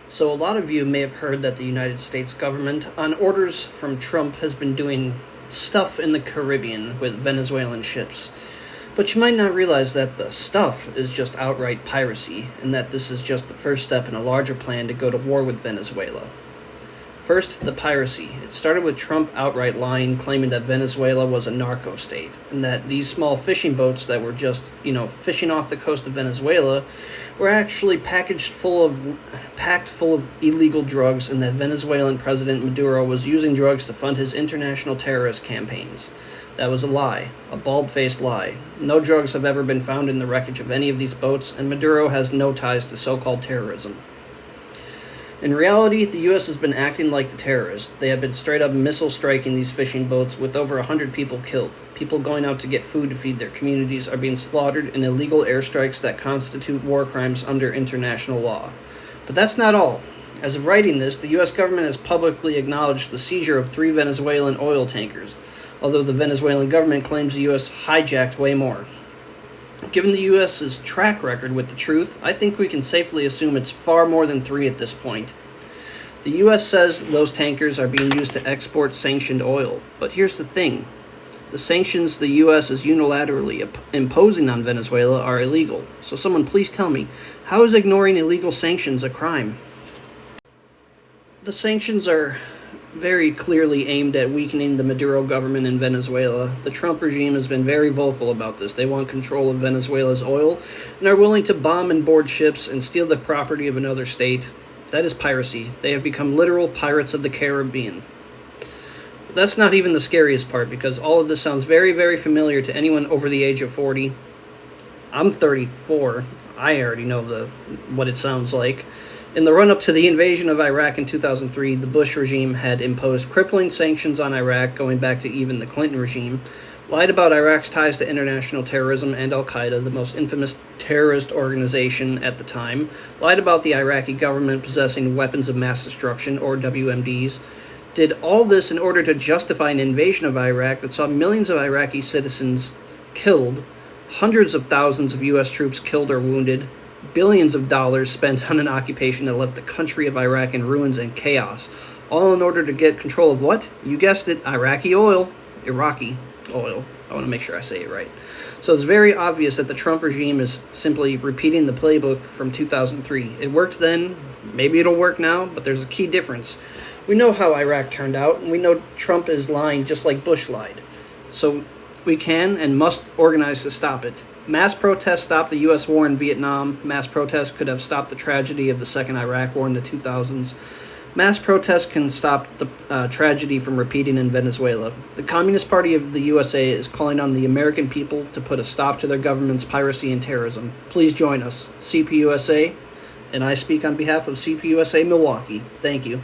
So, a lot of you may have heard that the United States government, on orders from Trump, has been doing stuff in the Caribbean with Venezuelan ships. But you might not realize that the stuff is just outright piracy, and that this is just the first step in a larger plan to go to war with Venezuela. First, the piracy. It started with Trump outright lying, claiming that Venezuela was a narco state, and that these small fishing boats that were just, fishing off the coast of Venezuela were actually packed full of illegal drugs, and that Venezuelan President Maduro was using drugs to fund his international terrorist campaigns. That was a lie, a bald-faced lie. No drugs have ever been found in the wreckage of any of these boats, and Maduro has no ties to so-called terrorism. In reality, the U.S. has been acting like the terrorists. They have been straight-up missile striking these fishing boats with over 100 people killed. People going out to get food to feed their communities are being slaughtered in illegal airstrikes that constitute war crimes under international law. But that's not all. As of writing this, the U.S. government has publicly acknowledged the seizure of 3 Venezuelan oil tankers, although the Venezuelan government claims the U.S. hijacked way more. Given the U.S.'s track record with the truth, I think we can safely assume it's far more than 3 at this point. The U.S. says those tankers are being used to export sanctioned oil, but here's the thing. The sanctions the U.S. is unilaterally imposing on Venezuela are illegal, so someone please tell me, how is ignoring illegal sanctions a crime? The sanctions are very clearly aimed at weakening the Maduro government in Venezuela. The Trump regime has been very vocal about this. They want control of Venezuela's oil and are willing to bomb and board ships and steal the property of another state. That is piracy. They have become literal pirates of the Caribbean. That's not even the scariest part, because all of this sounds very, very familiar to anyone over the age of 40. I'm 34. I already know what it sounds like. In the run-up to the invasion of Iraq in 2003, the Bush regime had imposed crippling sanctions on Iraq, going back to even the Clinton regime, lied about Iraq's ties to international terrorism and al-Qaeda, the most infamous terrorist organization at the time, lied about the Iraqi government possessing weapons of mass destruction, or WMDs, did all this in order to justify an invasion of Iraq that saw millions of Iraqi citizens killed, hundreds of thousands of U.S. troops killed or wounded, billions of dollars spent on an occupation that left the country of Iraq in ruins and chaos, all in order to get control of what? You guessed it, Iraqi oil. Iraqi oil. I want to make sure I say it right. So it's very obvious that the Trump regime is simply repeating the playbook from 2003. It worked then, maybe it'll work now, but there's a key difference. We know how Iraq turned out, and we know Trump is lying just like Bush lied. So we can and must organize to stop it. Mass protests stopped the U.S. war in Vietnam. Mass protests could have stopped the tragedy of the Second Iraq War in the 2000s. Mass protests can stop the tragedy from repeating in Venezuela. The Communist Party of the USA is calling on the American people to put a stop to their government's piracy and terrorism. Please join us, CPUSA, and I speak on behalf of CPUSA-Milwaukee. Thank you.